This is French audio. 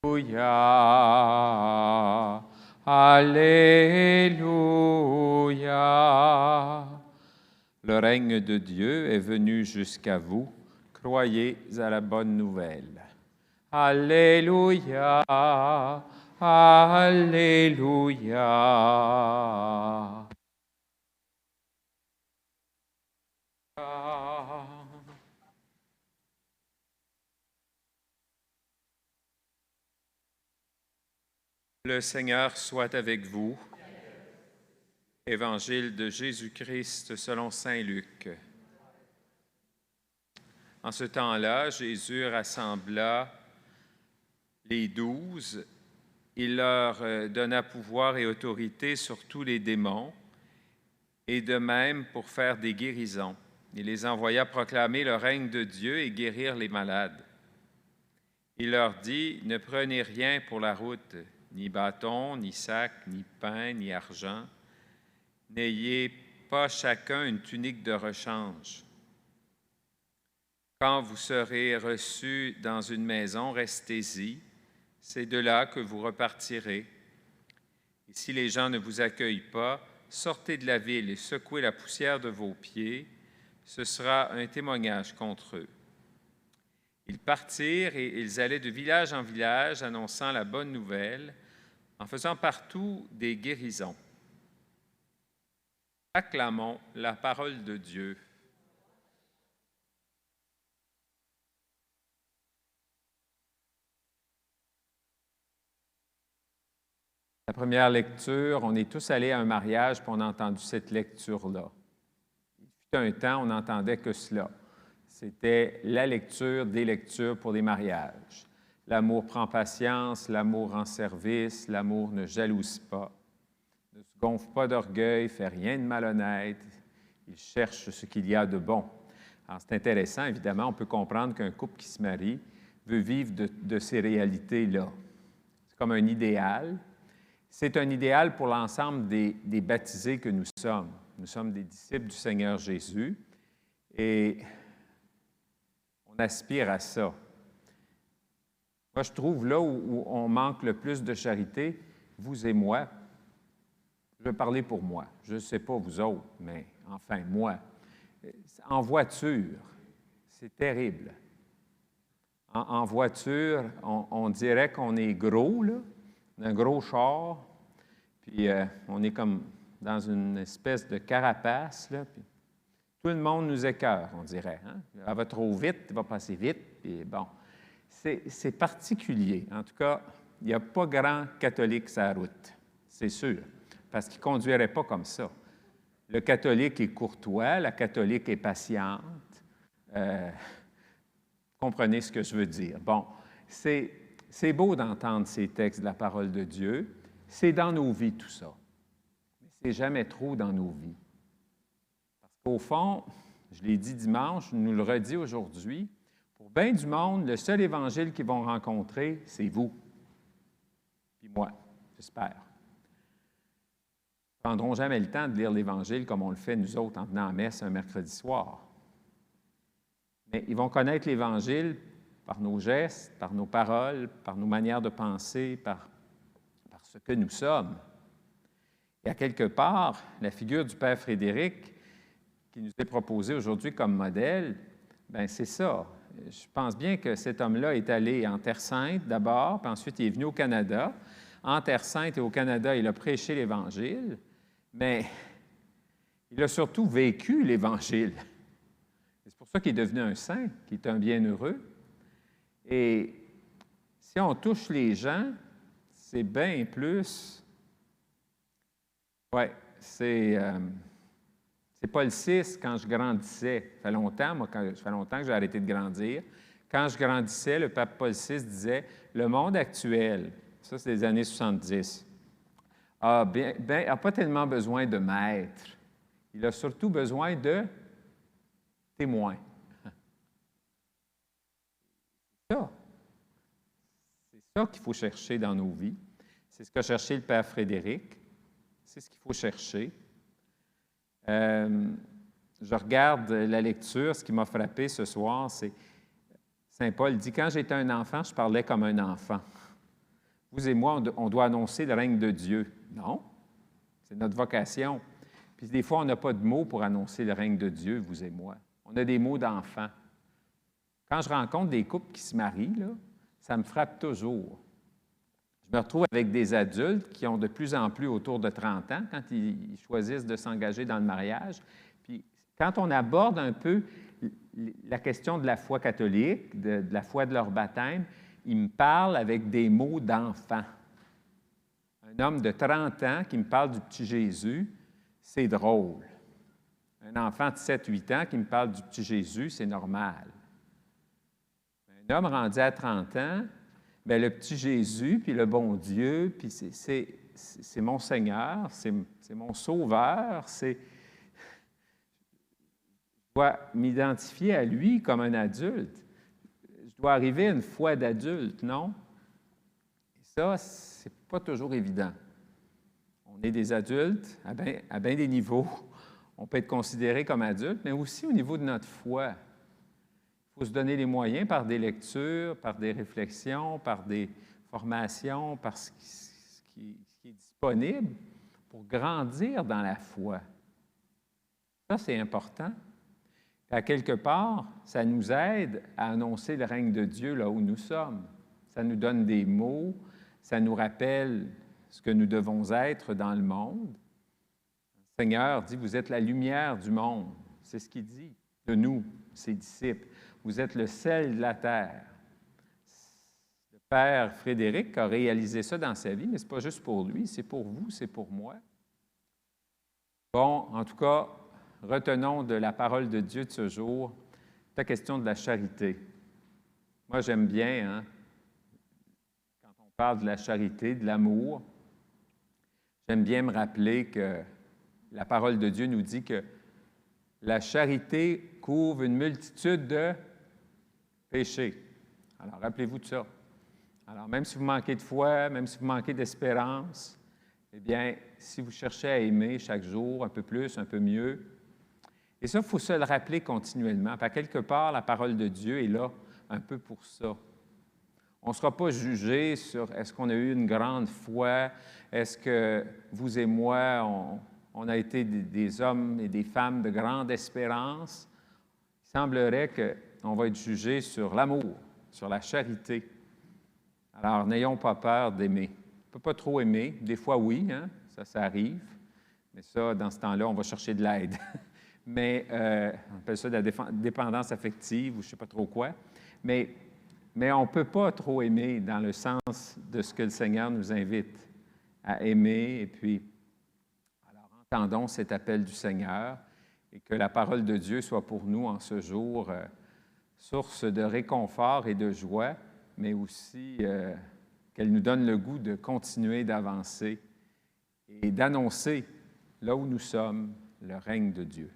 Alléluia, Alléluia. Le règne de Dieu est venu jusqu'à vous. Croyez à la bonne nouvelle. Alléluia, Alléluia. Le Seigneur soit avec vous. Évangile de Jésus-Christ selon saint Luc. En ce temps-là, Jésus rassembla les 12. Il leur donna pouvoir et autorité sur tous les démons, et de même pour faire des guérisons. Il les envoya proclamer le règne de Dieu et guérir les malades. Il leur dit, « Ne prenez rien pour la route, ni bâton, ni sac, ni pain, ni argent. N'ayez pas chacun une tunique de rechange. Quand vous serez reçus dans une maison, restez-y. C'est de là que vous repartirez. Et si les gens ne vous accueillent pas, sortez de la ville et secouez la poussière de vos pieds. Ce sera un témoignage contre eux. » Ils partirent et ils allaient de village en village, annonçant la bonne nouvelle, en faisant partout des guérisons. Acclamons la parole de Dieu. La première lecture, on est tous allés à un mariage puis on a entendu cette lecture-là. Il fut un temps, on n'entendait que cela. C'était la lecture des lectures pour les mariages. L'amour prend patience, l'amour rend service, l'amour ne jalouse pas, ne se gonfle pas d'orgueil, fait rien de malhonnête, il cherche ce qu'il y a de bon. Alors, c'est intéressant, évidemment, on peut comprendre qu'un couple qui se marie veut vivre de ces réalités-là. C'est comme un idéal. C'est un idéal pour l'ensemble des baptisés que nous sommes. Nous sommes des disciples du Seigneur Jésus et on aspire à ça. Moi, je trouve là où on manque le plus de charité, vous et moi, je vais parler pour moi. Je ne sais pas vous autres, mais enfin, moi. En voiture, c'est terrible. En voiture, on dirait qu'on est gros, là, un gros char, puis on est comme dans une espèce de carapace, là, puis tout le monde nous écœure, on dirait. Hein? Elle va trop vite, elle va passer vite, puis bon. C'est particulier. En tout cas, il n'y a pas grand catholique sur la route, c'est sûr, parce qu'il ne conduirait pas comme ça. Le catholique est courtois, la catholique est patiente. Comprenez ce que je veux dire. Bon, c'est beau d'entendre ces textes de la parole de Dieu. C'est dans nos vies, tout ça. Mais c'est jamais trop dans nos vies. Parce qu'au fond, je l'ai dit dimanche, je nous le redis aujourd'hui, pour bien du monde, le seul évangile qu'ils vont rencontrer, c'est vous. Puis moi, j'espère. Ils ne prendront jamais le temps de lire l'Évangile comme on le fait, nous autres, en venant à messe un mercredi soir. Mais ils vont connaître l'Évangile par nos gestes, par nos paroles, par nos manières de penser, par ce que nous sommes. Et à quelque part, la figure du Père Frédéric, qui nous est proposée aujourd'hui comme modèle, bien, c'est ça. Je pense bien que cet homme-là est allé en Terre Sainte d'abord, puis ensuite il est venu au Canada. En Terre Sainte et au Canada, il a prêché l'Évangile, mais il a surtout vécu l'Évangile. C'est pour ça qu'il est devenu un saint, qu'il est un bienheureux. Et si on touche les gens, c'est bien plus... Oui, c'est Paul VI, quand je grandissais. Ça fait longtemps, moi, ça fait longtemps que j'ai arrêté de grandir. Quand je grandissais, le pape Paul VI disait « Le monde actuel, ça c'est les années 70, a pas tellement besoin de maîtres. Il a surtout besoin de témoins. » C'est ça qu'il faut chercher dans nos vies. C'est ce qu'a cherché le Père Frédéric. C'est ce qu'il faut chercher. Je regarde la lecture, ce qui m'a frappé ce soir, c'est Saint Paul dit « Quand j'étais un enfant, je parlais comme un enfant. vous et moi, on doit annoncer le règne de Dieu. Non, c'est notre vocation. Puis des fois, on n'a pas de mots pour annoncer le règne de Dieu, vous et moi. On a des mots d'enfants. Quand je rencontre des couples qui se marient, là, ça me frappe toujours. Je me retrouve avec des adultes qui ont de plus en plus autour de 30 ans quand ils choisissent de s'engager dans le mariage. Puis quand on aborde un peu la question de la foi catholique, de la foi de leur baptême, ils me parlent avec des mots d'enfant. Un homme de 30 ans qui me parle du petit Jésus, c'est drôle. Un enfant de 7-8 ans qui me parle du petit Jésus, c'est normal. Un homme rendu à 30 ans, bien, le petit Jésus, puis le bon Dieu, puis c'est mon Seigneur, c'est mon Sauveur, je dois m'identifier à lui comme un adulte. Je dois arriver à une foi d'adulte, non? Et ça, c'est pas toujours évident. On est des adultes à bien des niveaux. On peut être considéré comme adulte, mais aussi au niveau de notre foi. Il faut se donner les moyens par des lectures, par des réflexions, par des formations, par ce qui est disponible pour grandir dans la foi. Ça, c'est important. À quelque part, ça nous aide à annoncer le règne de Dieu là où nous sommes. Ça nous donne des mots, ça nous rappelle ce que nous devons être dans le monde. Le Seigneur dit, vous êtes la lumière du monde. C'est ce qu'il dit de nous, ses disciples. Vous êtes le sel de la terre. Le Père Frédéric a réalisé ça dans sa vie, mais ce n'est pas juste pour lui, c'est pour vous, c'est pour moi. Bon, en tout cas, retenons de la parole de Dieu de ce jour la question de la charité. Moi, j'aime bien, hein, quand on parle de la charité, de l'amour, j'aime bien me rappeler que la parole de Dieu nous dit que la charité couvre une multitude de péchés. Alors, rappelez-vous de ça. Alors, même si vous manquez de foi, même si vous manquez d'espérance, eh bien, si vous cherchez à aimer chaque jour un peu plus, un peu mieux, et ça, il faut se le rappeler continuellement. À quelque part, la parole de Dieu est là un peu pour ça. On ne sera pas jugé sur est-ce qu'on a eu une grande foi, est-ce que vous et moi, on a été des hommes et des femmes de grande espérance. Il semblerait qu'on va être jugé sur l'amour, sur la charité. Alors, n'ayons pas peur d'aimer. On ne peut pas trop aimer. Des fois, oui, hein, ça arrive. Mais ça, dans ce temps-là, on va chercher de l'aide. Mais on appelle ça de la dépendance affective ou je ne sais pas trop quoi. Mais on ne peut pas trop aimer dans le sens de ce que le Seigneur nous invite à aimer. Et puis, alors, entendons cet appel du Seigneur et que la parole de Dieu soit pour nous en ce jour source de réconfort et de joie, mais aussi qu'elle nous donne le goût de continuer d'avancer et d'annoncer là où nous sommes le règne de Dieu.